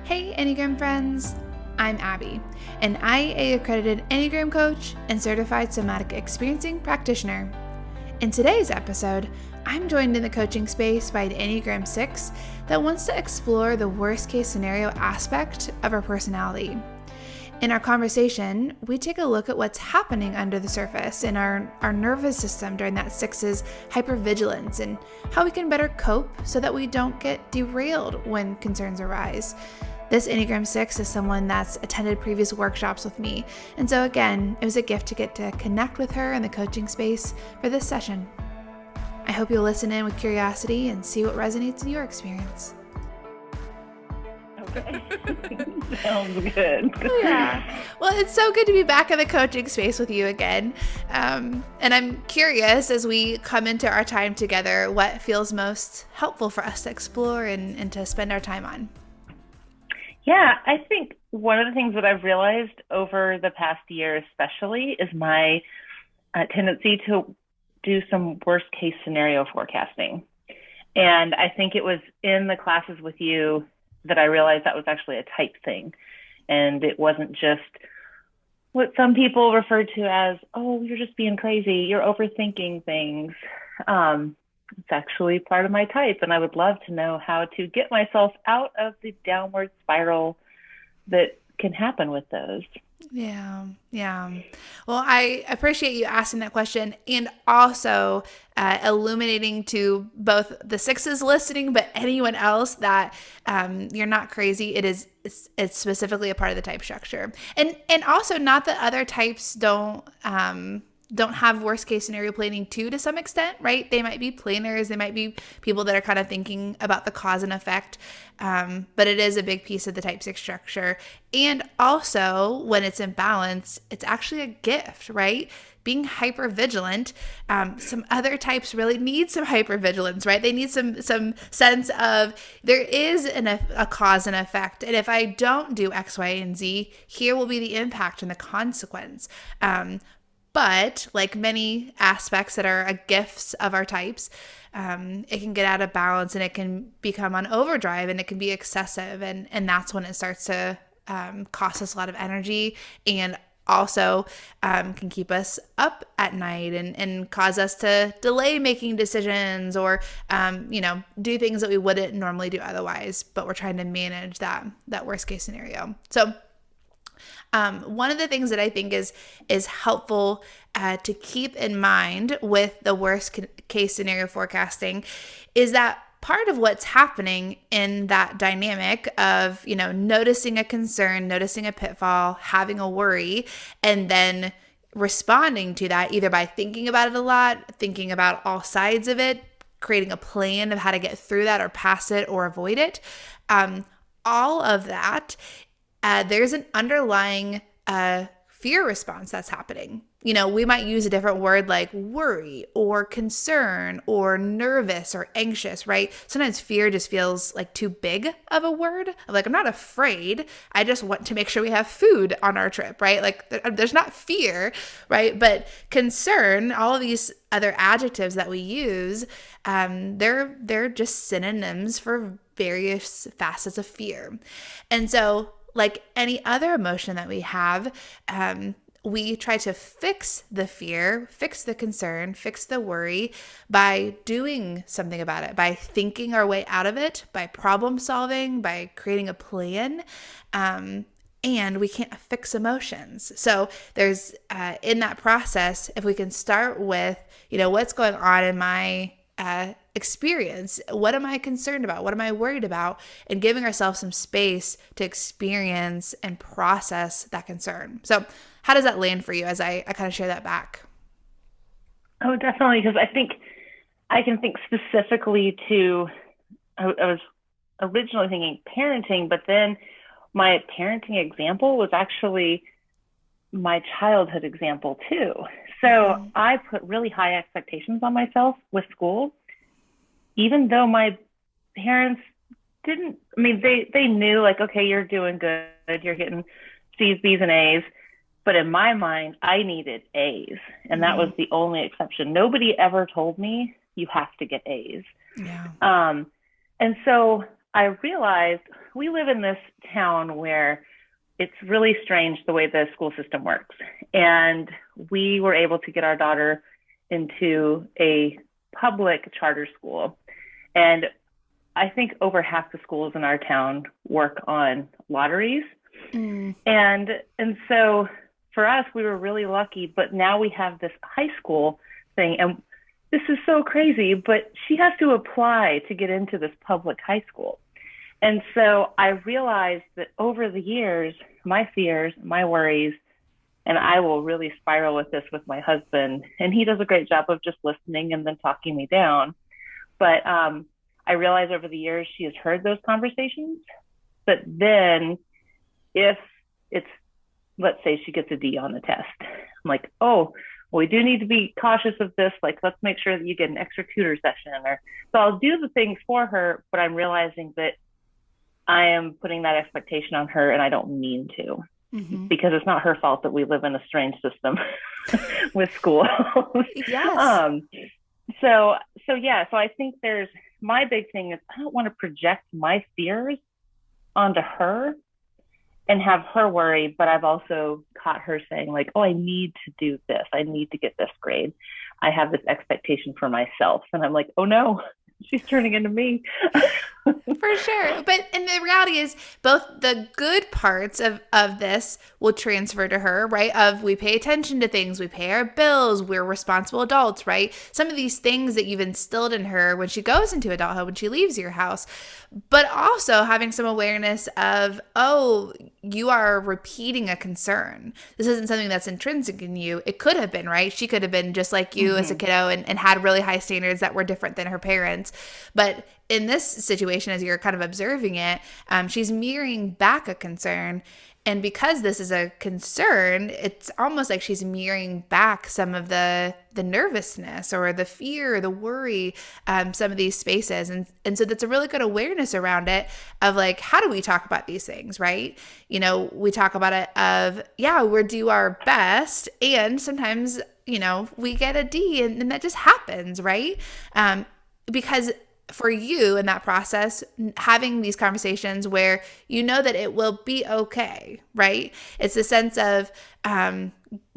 Hey Enneagram friends, I'm Abby, an IA accredited Enneagram coach and certified somatic experiencing practitioner. In today's episode, I'm joined in the coaching space by an Enneagram Six that wants to explore the worst case scenario aspect of our personality. In our conversation, we take a look at what's happening under the surface in our nervous system during that six's hyper-vigilance and how we can better cope so that we don't get derailed when concerns arise. This Enneagram Six is someone that's attended previous workshops with me, and so again, it was a gift to get to connect with her in the coaching space for this session. I hope you'll listen in with curiosity and see what resonates in your experience. Okay. Sounds good. Yeah. Well, it's so good to be back in the coaching space with you again. And I'm curious as we come into our time together, what feels most helpful for us to explore and to spend our time on. Yeah, I think one of the things that I've realized over the past year especially is my tendency to do some worst case scenario forecasting. And I think it was in the classes with you that I realized that was actually a type thing. And it wasn't just what some people refer to as, oh, you're just being crazy, you're overthinking things. It's actually part of my type. And I would love to know how to get myself out of the downward spiral that can happen with those. Yeah. Well, I appreciate you asking that question and also illuminating to both the sixes listening, but anyone else that you're not crazy. It's specifically a part of the type structure, and also not that other types don't have worst case scenario planning too, to some extent, right? They might be planners, they might be people that are kind of thinking about the cause and effect, but it is a big piece of the type 6 structure. And also when it's in balance, it's actually a gift, right? Being hyper vigilant, some other types really need some hyper vigilance, right? They need some sense of there is a cause and effect, and if I don't do X, Y, and Z, here will be the impact and the consequence. But like many aspects that are gifts of our types, it can get out of balance and it can become on overdrive and it can be excessive. And that's when it starts to cost us a lot of energy and also can keep us up at night and cause us to delay making decisions or, do things that we wouldn't normally do otherwise. But we're trying to manage that worst case scenario. So one of the things that I think is helpful to keep in mind with the worst case scenario forecasting is that part of what's happening in that dynamic of, noticing a concern, noticing a pitfall, having a worry, and then responding to that either by thinking about it a lot, thinking about all sides of it, creating a plan of how to get through that or pass it or avoid it. All of that. There's an underlying fear response that's happening. We might use a different word like worry or concern or nervous or anxious, right? Sometimes fear just feels like too big of a word. Like, I'm not afraid. I just want to make sure we have food on our trip, right? Like, there's not fear, right? But concern, all of these other adjectives that we use, they're just synonyms for various facets of fear. And so, like any other emotion that we have, we try to fix the fear, fix the concern, fix the worry by doing something about it, by thinking our way out of it, by problem solving, by creating a plan. And we can't fix emotions. So there's, in that process, if we can start with, what's going on in my experience, what am I concerned about? What am I worried about? And giving ourselves some space to experience and process that concern. So how does that land for you as I kind of share that back? Oh, definitely. Because I think I can think specifically to, I was originally thinking parenting, but then my parenting example was actually my childhood example too. So I put really high expectations on myself with school, even though my parents didn't, they knew like, okay, you're doing good. You're getting C's, B's, and A's. But in my mind, I needed A's. And that was the only exception. Nobody ever told me you have to get A's. Yeah. And so I realized we live in this town where it's really strange the way the school system works. And we were able to get our daughter into a public charter school. And I think over half the schools in our town work on lotteries. Mm. And so for us, we were really lucky, but now we have this high school thing. And this is so crazy, but she has to apply to get into this public high school. And so I realized that over the years, my fears, my worries, and I will really spiral with this with my husband, and he does a great job of just listening and then talking me down. But I realized over the years she has heard those conversations. But then if it's, let's say she gets a D on the test, I'm like, oh, well, we do need to be cautious of this. Like, let's make sure that you get an extra tutor session. Or so I'll do the things for her, but I'm realizing that I am putting that expectation on her, and I don't mean to, because it's not her fault that we live in a strange system with schools. Yes. So I think there's my big thing is I don't want to project my fears onto her and have her worry, but I've also caught her saying like, oh, I need to do this. I need to get this grade. I have this expectation for myself. And I'm like, oh no, she's turning into me. For sure. But and the reality is both the good parts of this will transfer to her, right? Of we pay attention to things, we pay our bills, we're responsible adults, right? Some of these things that you've instilled in her when she goes into adulthood, when she leaves your house, but also having some awareness of, oh, you are repeating a concern. This isn't something that's intrinsic in you. It could have been, right? She could have been just like you as a kiddo and had really high standards that were different than her parents. But in this situation, as you're kind of observing it, she's mirroring back a concern. And because this is a concern, it's almost like she's mirroring back some of the nervousness or the fear, the worry, some of these spaces. And so that's a really good awareness around it of like, how do we talk about these things, right? You know, we talk about it of, yeah, we're do our best. And sometimes, you know, we get a D and that just happens, right? Because for you in that process, having these conversations where you know that it will be okay, right? It's the sense of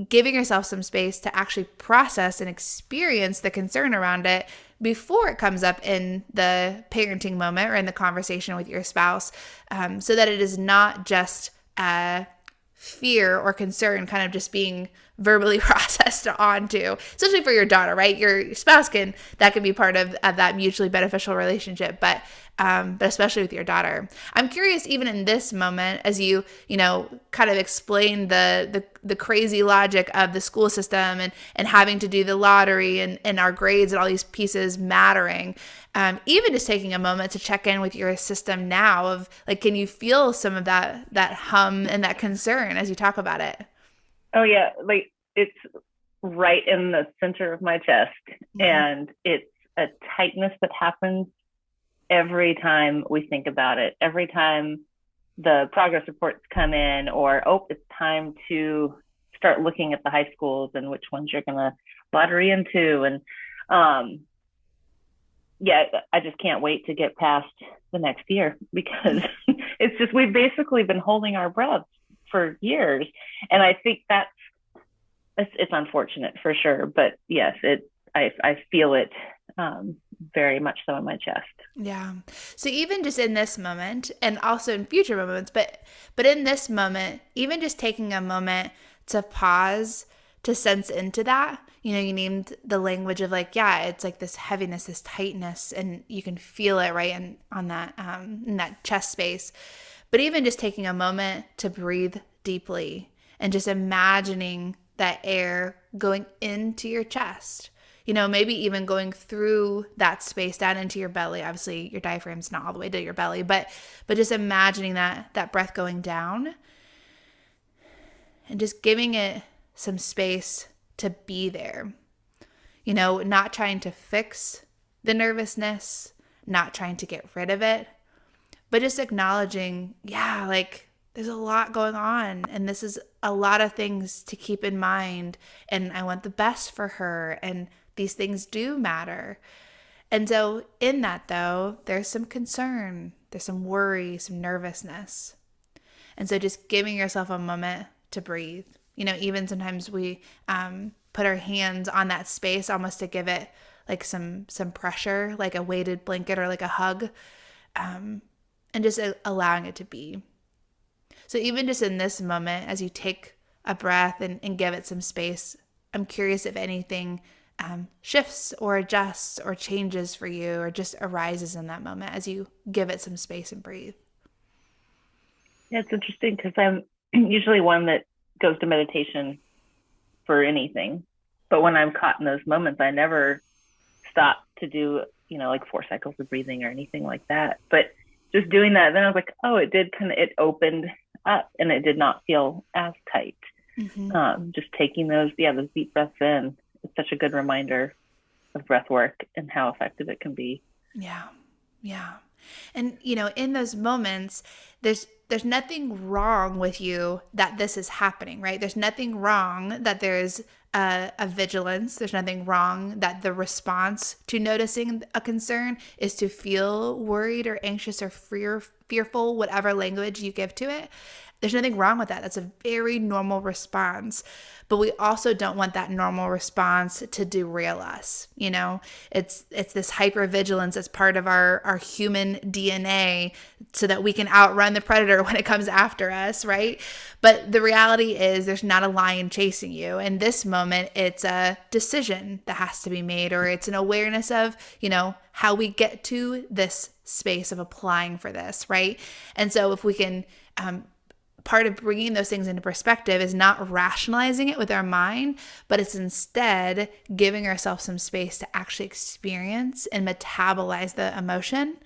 giving yourself some space to actually process and experience the concern around it before it comes up in the parenting moment or in the conversation with your spouse, so that it is not just fear or concern kind of just being verbally processed onto, especially for your daughter, right? Your spouse that can be part of that mutually beneficial relationship, but especially with your daughter. I'm curious, even in this moment, as you kind of explain the crazy logic of the school system and having to do the lottery and our grades and all these pieces mattering, even just taking a moment to check in with your system now of like, can you feel some of that hum and that concern as you talk about it? Oh yeah, like it's right in the center of my chest, and it's a tightness that happens every time we think about it. Every time the progress reports come in, or oh, it's time to start looking at the high schools and which ones you're going to lottery into, and I just can't wait to get past the next year because it's just we've basically been holding our breath for years, and I think it's unfortunate for sure, but yes, I feel it very much so in my chest. Yeah. So even just in this moment and also in future moments, but in this moment, even just taking a moment to pause, to sense into that, you named the language of like, yeah, it's like this heaviness, this tightness, and you can feel it right on that, in that chest space. But even just taking a moment to breathe deeply and just imagining that air going into your chest, maybe even going through that space down into your belly. Obviously your diaphragm's not all the way to your belly, but just imagining that breath going down and just giving it some space to be there, not trying to fix the nervousness, not trying to get rid of it, but just acknowledging, yeah, like there's a lot going on and this is a lot of things to keep in mind and I want the best for her and these things do matter. And so in that, though, there's some concern, there's some worry, some nervousness. And so just giving yourself a moment to breathe. Even sometimes we put our hands on that space almost to give it like some pressure, like a weighted blanket or like a hug, and just allowing it to be. So even just in this moment, as you take a breath and give it some space, I'm curious if anything shifts or adjusts or changes for you or just arises in that moment as you give it some space and breathe. Yeah, it's interesting because I'm usually one that goes to meditation for anything. But when I'm caught in those moments, I never stop to do, like 4 cycles of breathing or anything like that. But just doing that, then I was like, oh, it opened up and it did not feel as tight. Mm-hmm. Just taking those deep breaths in. It's such a good reminder of breath work and how effective it can be. Yeah. Yeah. And, in those moments, there's nothing wrong with you that this is happening, right? There's nothing wrong that there's a vigilance. There's nothing wrong that the response to noticing a concern is to feel worried or anxious or fearful, whatever language you give to it. There's nothing wrong with that. That's a very normal response. But we also don't want that normal response to derail us. It's this hyper-vigilance as part of our human DNA so that we can outrun the predator when it comes after us, right? But the reality is there's not a lion chasing you. In this moment, it's a decision that has to be made, or it's an awareness of, how we get to this space of applying for this, right? And so if we can part of bringing those things into perspective is not rationalizing it with our mind, but it's instead giving ourselves some space to actually experience and metabolize the emotion.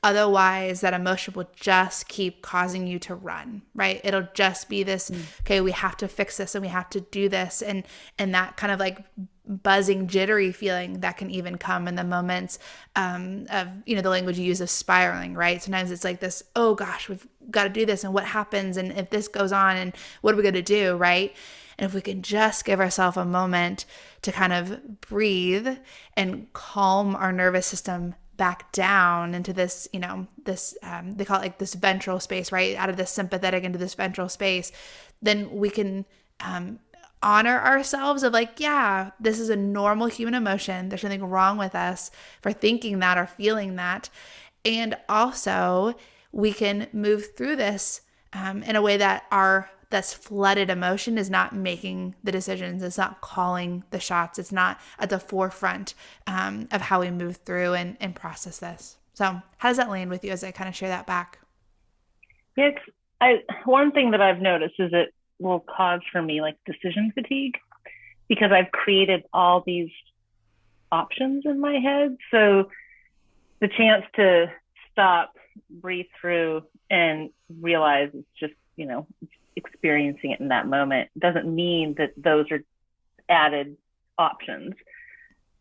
Otherwise, that emotion will just keep causing you to run, right? It'll just be this, okay, we have to fix this and we have to do this. And that kind of like buzzing, jittery feeling that can even come in the moments of, the language you use of spiraling, right? Sometimes it's like this, oh gosh, we've got to do this. And what happens? And if this goes on, and what are we going to do, right? And if we can just give ourselves a moment to kind of breathe and calm our nervous system back down into this, they call it like this ventral space, right? Out of this sympathetic into this ventral space, then we can honor ourselves of like, yeah, this is a normal human emotion. There's nothing wrong with us for thinking that or feeling that. And also we can move through this in a way that that's flooded emotion is not making the decisions. It's not calling the shots. It's not at the forefront of how we move through and process this. So how does that land with you as I kind of share that back? Yeah, one thing that I've noticed is it will cause for me like decision fatigue because I've created all these options in my head. So the chance to stop, breathe through, and realize it's just, experiencing it in that moment doesn't mean that those are added options,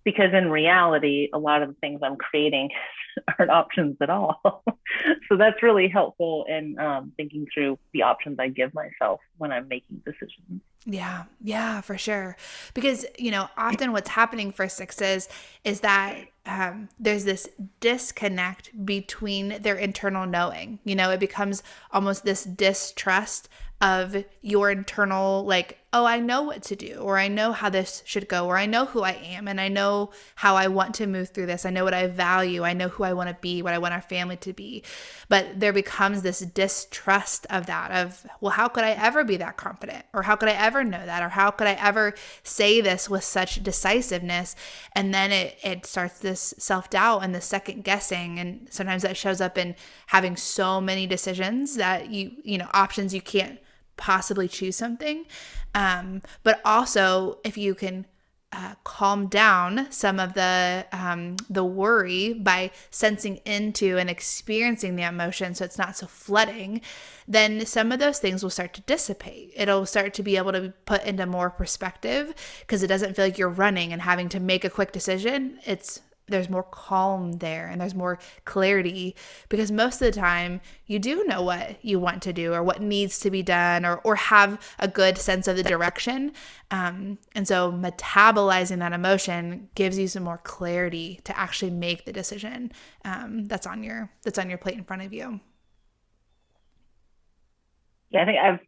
because in reality, a lot of the things I'm creating aren't options at all. So that's really helpful in thinking through the options I give myself when I'm making decisions. Yeah, for sure. Because, often what's happening for sixes is that there's this disconnect between their internal knowing. It becomes almost this distrust of your internal, like, oh, I know what to do, or I know how this should go, or I know who I am, and I know how I want to move through this. I know what I value. I know who I want to be, what I want our family to be. But there becomes this distrust of that, of, well, how could I ever be that confident? Or how could I ever know that? Or how could I ever say this with such decisiveness? And then it starts this self-doubt and the second guessing. And sometimes that shows up in having so many decisions that options you can't possibly choose something. But also if you can calm down some of the worry by sensing into and experiencing the emotion so it's not so flooding, then some of those things will start to dissipate. It'll start to be able to be put into more perspective because it doesn't feel like you're running and having to make a quick decision. It's there's more calm there and there's more clarity, because most of the time you do know what you want to do or what needs to be done, or have a good sense of the direction. And so metabolizing that emotion gives you some more clarity to actually make the decision that's on your plate in front of you. Yeah, I think I've,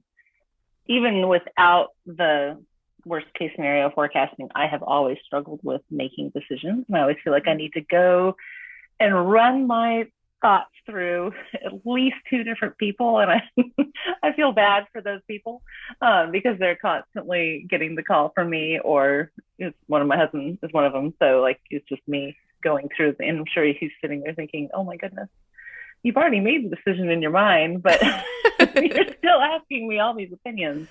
even without the worst case scenario forecasting, I have always struggled with making decisions. And I always feel like I need to go and run my thoughts through at least two different people. And I feel bad for those people because they're constantly getting the call from me, or it's one of my husbands is one of them. So like, it's just me going through, and I'm sure he's sitting there thinking, oh my goodness, you've already made the decision in your mind, but you're still asking me all these opinions.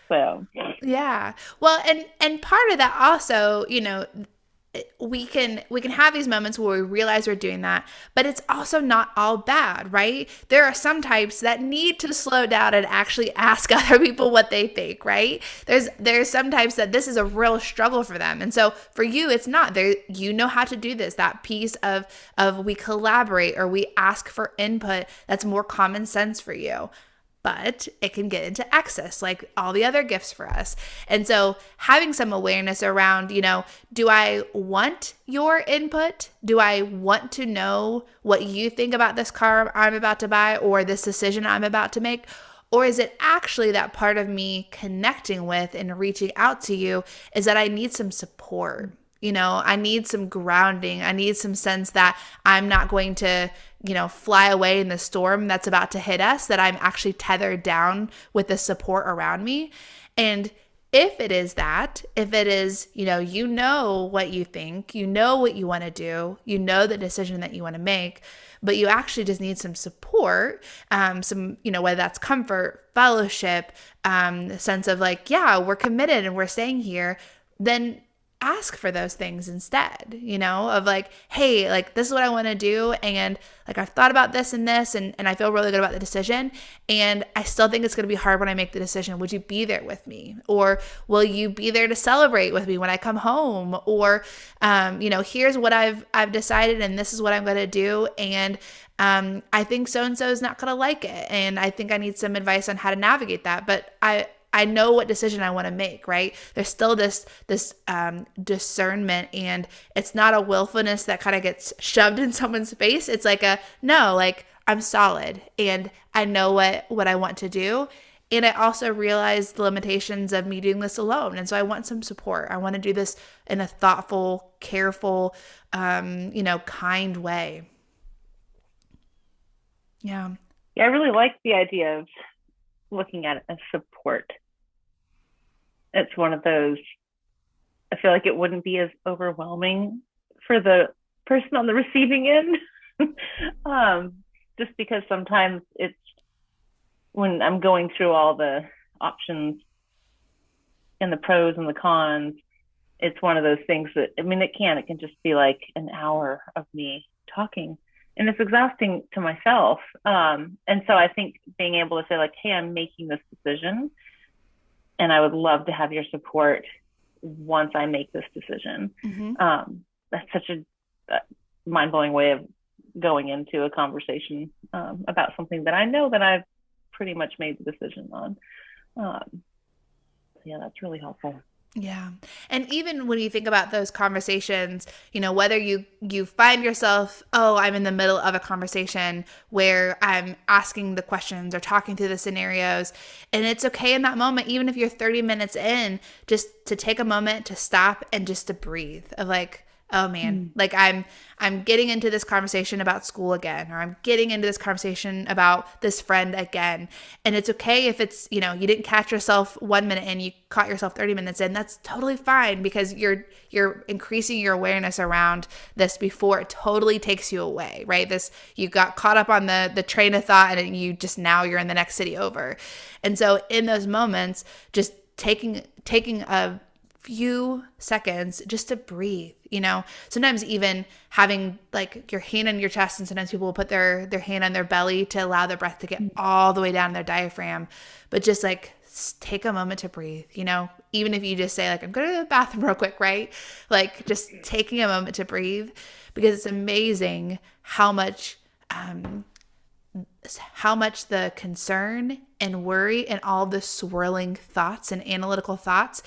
So Yeah. Well, and part of that also, we can have these moments where we realize we're doing that, but it's also not all bad, right? There are some types that need to slow down and actually ask other people what they think, right? There's some types that this is a real struggle for them. And so for you, it's not there. You know how to do this, that piece of we collaborate or we ask for input. That's more common sense for you. But it can get into excess, like all the other gifts for us. And so having some awareness around, do I want your input? Do I want to know what you think about this car I'm about to buy or this decision I'm about to make? Or is it actually that part of me connecting with and reaching out to you is that I need some support? I need some grounding. I need some sense that I'm not going to, fly away in the storm that's about to hit us, that I'm actually tethered down with the support around me. And if it is that, if it is, you know what you think, you know what you want to do, you know the decision that you want to make, but you actually just need some support, some, whether that's comfort, fellowship, the sense of like, yeah, we're committed and we're staying here, then ask for those things instead, of like, hey, like this is what I want to do. And like, I've thought about this and this, and I feel really good about the decision. And I still think it's going to be hard when I make the decision. Would you be there with me? Or will you be there to celebrate with me when I come home? Or, here's what I've decided and this is what I'm going to do. And I think so-and-so is not going to like it. And I think I need some advice on how to navigate that. But I know what decision I want to make, right? There's still this discernment, and it's not a willfulness that kind of gets shoved in someone's face. It's like no, like I'm solid and I know what I want to do. And I also realize the limitations of me doing this alone. And so I want some support. I want to do this in a thoughtful, careful, kind way. Yeah. Yeah, I really like the idea of looking at it as support. It's one of those, I feel like it wouldn't be as overwhelming for the person on the receiving end. Just because sometimes it's, when I'm going through all the options and the pros and the cons, it's one of those things that, it can just be like an hour of me talking, and it's exhausting to myself. And so I think being able to say like, hey, I'm making this decision and I would love to have your support once I make this decision. Mm-hmm. That's such a mind-blowing way of going into a conversation about something that I know that I've pretty much made the decision on. Yeah, that's really helpful. Yeah. And even when you think about those conversations, whether you find yourself, I'm in the middle of a conversation where I'm asking the questions or talking through the scenarios, and it's okay in that moment, even if you're 30 minutes in, just to take a moment to stop and just to breathe, of like, oh man, like I'm getting into this conversation about school again, or I'm getting into this conversation about this friend again. And it's okay if it's, you didn't catch yourself 1 minute and you caught yourself 30 minutes in. That's totally fine, because you're increasing your awareness around this before it totally takes you away, right? You got caught up on the train of thought, and now you're in the next city over. And so in those moments, just taking a few seconds just to breathe, sometimes even having like your hand on your chest, and sometimes people will put their hand on their belly to allow the breath to get all the way down their diaphragm, but just like take a moment to breathe, even if you just say like, I'm going to the bathroom real quick, right? Like just taking a moment to breathe. because it's amazing how much the concern and worry and all the swirling thoughts and analytical thoughts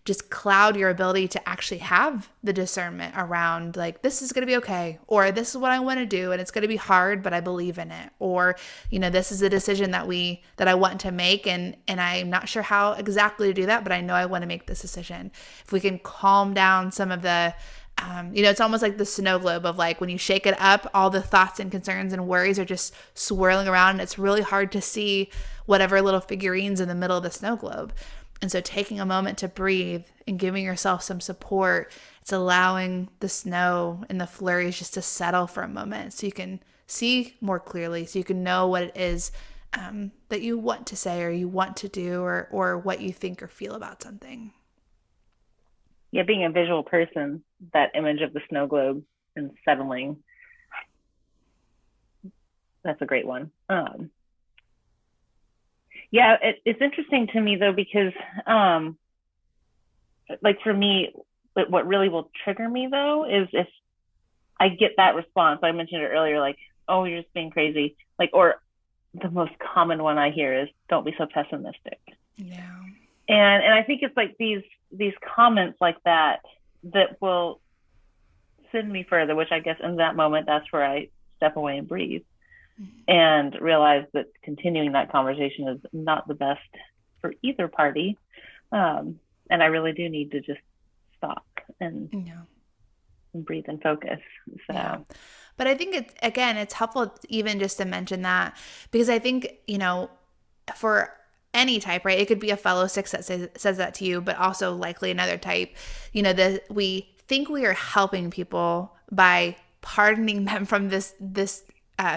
just cloud your ability to actually have the discernment around like, this is going to be okay, or this is what I want to do and it's going to be hard, but I believe in it, or, this is a decision that I want to make, and I'm not sure how exactly to do that, but I know I want to make this decision. If we can calm down some of the it's almost like the snow globe of like when you shake it up, all the thoughts and concerns and worries are just swirling around, and it's really hard to see whatever little figurines in the middle of the snow globe. And so taking a moment to breathe and giving yourself some support, it's allowing the snow and the flurries just to settle for a moment so you can see more clearly, so you can know what it is that you want to say or you want to do, or what you think or feel about something. Yeah, being a visual person, that image of the snow globe and settling, that's a great one. Yeah, it's interesting to me though, because like for me, what really will trigger me though is if I get that response. I mentioned it earlier, like, oh, you're just being crazy. Like, or the most common one I hear is, don't be so pessimistic. Yeah. And I think it's like these comments like that will send me further, which I guess in that moment, that's where I step away and breathe and realize that continuing that conversation is not the best for either party. And I really do need to just stop and breathe and focus. So. Yeah. But I think it's helpful even just to mention that, because I think, for any type, right? It could be a fellow six that says that to you, but also likely another type, we think we are helping people by pardoning them from this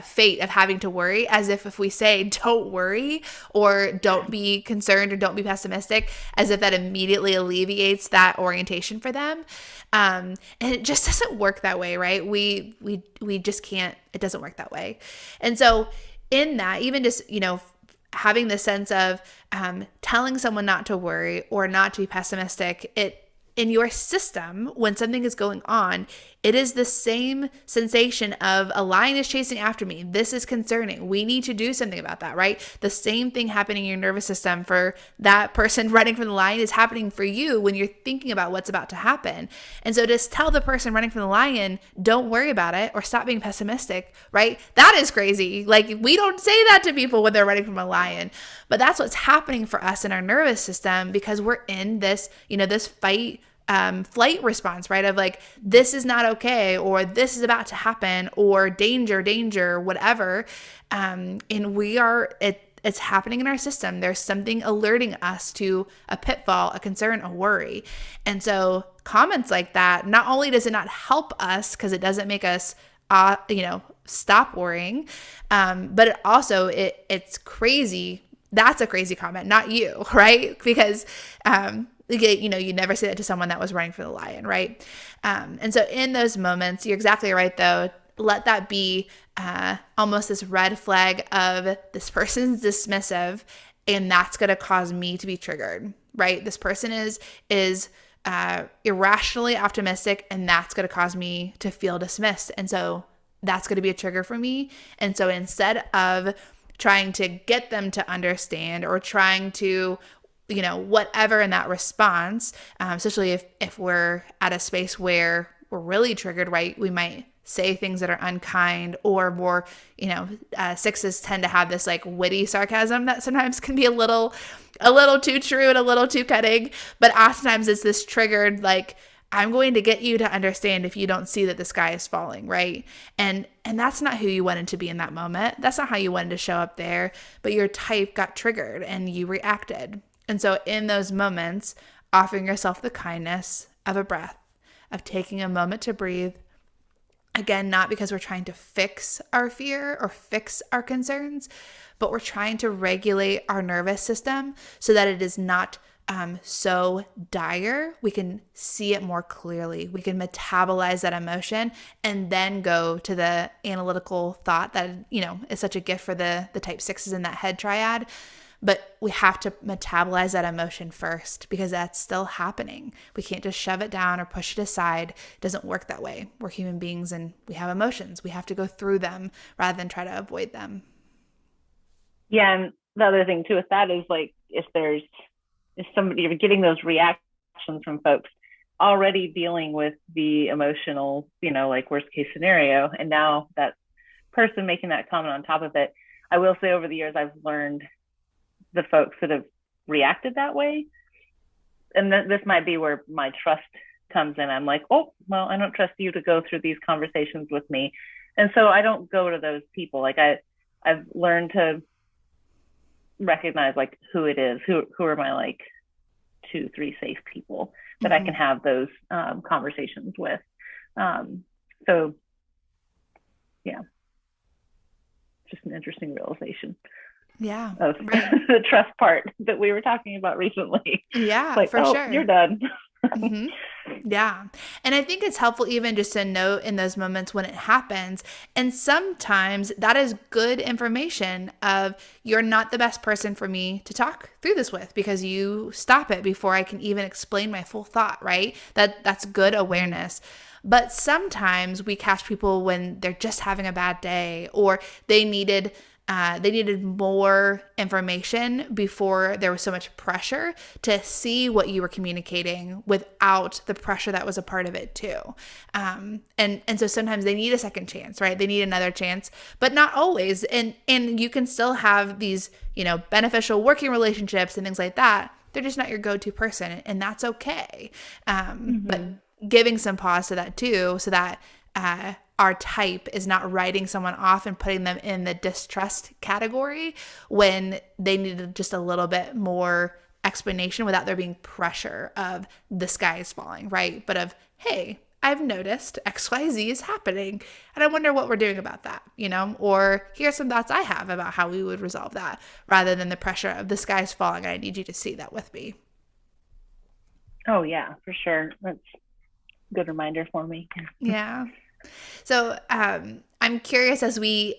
fate of having to worry, as if we say don't worry or don't be concerned or don't be pessimistic, as if that immediately alleviates that orientation for them. And it just doesn't work that way, right? We just can't. It doesn't work that way. And so in that, even just having the sense of telling someone not to worry or not to be pessimistic, in your system, when something is going on, it is the same sensation of a lion is chasing after me. This is concerning. We need to do something about that, right? The same thing happening in your nervous system for that person running from the lion is happening for you when you're thinking about what's about to happen. And so just tell the person running from the lion, don't worry about it, or stop being pessimistic, right? That is crazy. Like, we don't say that to people when they're running from a lion, but that's what's happening for us in our nervous system, because we're in this, this flight response, right? Of like, this is not okay, or this is about to happen, or danger, whatever. And it's happening in our system. There's something alerting us to a pitfall, a concern, a worry. And so comments like that, not only does it not help us because it doesn't make us, stop worrying, but it also, it's crazy. That's a crazy comment, not you, right? Because, you never say that to someone that was running for the lion, right? And so in those moments, you're exactly right, though. Let that be almost this red flag of, this person's dismissive, and that's going to cause me to be triggered, right? This person is irrationally optimistic, and that's going to cause me to feel dismissed. And so that's going to be a trigger for me. And so instead of trying to get them to understand or trying to whatever in that response, especially if we're at a space where we're really triggered, right? We might say things that are unkind, or more, sixes tend to have this like witty sarcasm that sometimes can be a little too true and a little too cutting. But oftentimes it's this triggered, like, I'm going to get you to understand if you don't see that the sky is falling, right? And that's not who you wanted to be in that moment. That's not how you wanted to show up there, but your type got triggered and you reacted. And so in those moments, offering yourself the kindness of a breath, of taking a moment to breathe. Again, not because we're trying to fix our fear or fix our concerns, but we're trying to regulate our nervous system so that it is not so dire. We can see it more clearly. We can metabolize that emotion and then go to the analytical thought that, is such a gift for the type sixes in that head triad. but we have to metabolize that emotion first because that's still happening. We can't just shove it down or push it aside. It doesn't work that way. We're human beings and we have emotions. We have to go through them rather than try to avoid them. Yeah, and the other thing too with that is like if somebody, you're getting those reactions from folks already dealing with the emotional, like worst case scenario, and now that person making that comment on top of it, I will say over the years I've learned the folks that have reacted that way, and this might be where my trust comes in. I'm like, oh, well, I don't trust you to go through these conversations with me, and so I don't go to those people. Like I've learned to recognize like who it is, who are my like 2-3 safe people that I can have those conversations with. So yeah, just an interesting realization. Yeah. Of the trust part that we were talking about recently. Yeah, like, for sure. You're done. Yeah. And I think it's helpful even just to note in those moments when it happens. And sometimes that is good information of you're not the best person for me to talk through this with because you stop it before I can even explain my full thought, right? That's good awareness. But sometimes we catch people when they're just having a bad day or they needed more information before there was so much pressure to see what you were communicating without the pressure that was a part of it too. And so sometimes they need a second chance, right? They need another chance, but not always. And you can still have these, beneficial working relationships and things like that. They're just not your go-to person, and that's okay. But giving some pause to that too, so that our type is not writing someone off and putting them in the distrust category when they needed just a little bit more explanation without there being pressure of the sky is falling, right? But of, hey, I've noticed XYZ is happening and I wonder what we're doing about that, or here's some thoughts I have about how we would resolve that rather than the pressure of the sky is falling and I need you to see that with me. Oh yeah, for sure. That's a good reminder for me. Yeah. So I'm curious as we,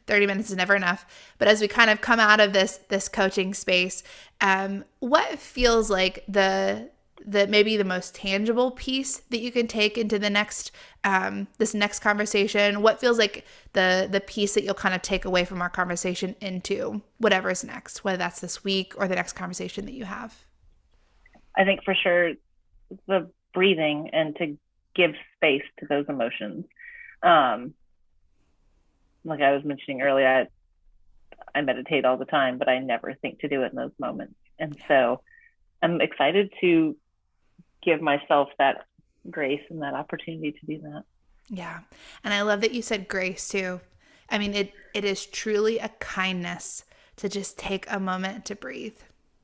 30 minutes is never enough, but as we kind of come out of this coaching space, what feels like the maybe the most tangible piece that you can take into the next this next conversation? What feels like the piece that you'll kind of take away from our conversation into whatever's next, whether that's this week or the next conversation that you have? I think for sure the breathing and to give space to those emotions. Like I was mentioning earlier, I meditate all the time, but I never think to do it in those moments. And so I'm excited to give myself that grace and that opportunity to do that. Yeah. And I love that you said grace too. I mean, it is truly a kindness to just take a moment to breathe,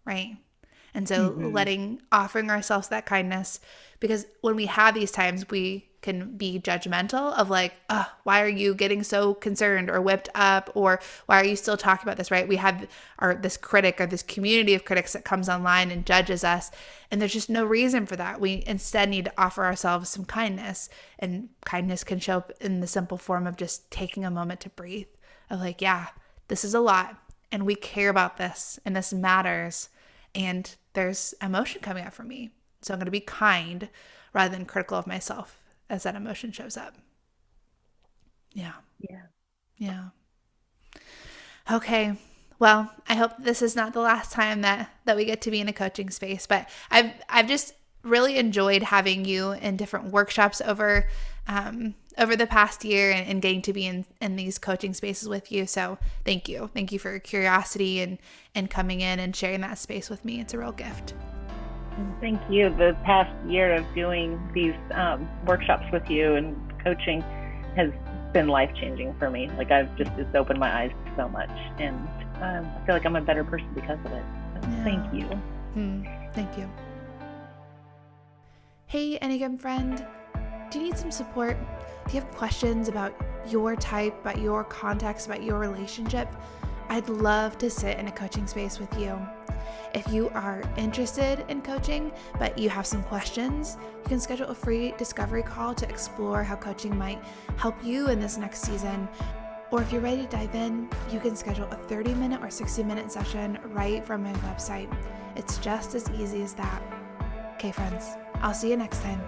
right? And so offering ourselves that kindness, because when we have these times, we can be judgmental of like, oh, why are you getting so concerned or whipped up? Or why are you still talking about this, right? We have this critic or this community of critics that comes online and judges us. And there's just no reason for that. We instead need to offer ourselves some kindness. And kindness can show up in the simple form of just taking a moment to breathe. Of like, yeah, this is a lot. And we care about this. And this matters. And there's emotion coming up for me. So I'm going to be kind rather than critical of myself as that emotion shows up. Yeah. Yeah. Yeah. Okay. Well, I hope this is not the last time that we get to be in a coaching space, but I've just really enjoyed having you in different workshops over the past year and getting to be in these coaching spaces with you. So thank you. Thank you for your curiosity and coming in and sharing that space with me. It's a real gift. Thank you. The past year of doing these workshops with you and coaching has been life-changing for me. Like it's opened my eyes so much, and I feel like I'm a better person because of it. So yeah. Thank you. Thank you. Hey, Enneagram friend, do you need some support? Do you have questions about your type, about your context, about your relationship? I'd love to sit in a coaching space with you. If you are interested in coaching, but you have some questions, you can schedule a free discovery call to explore how coaching might help you in this next season. Or if you're ready to dive in, you can schedule a 30-minute or 60-minute session right from my website. It's just as easy as that. Okay, friends, I'll see you next time.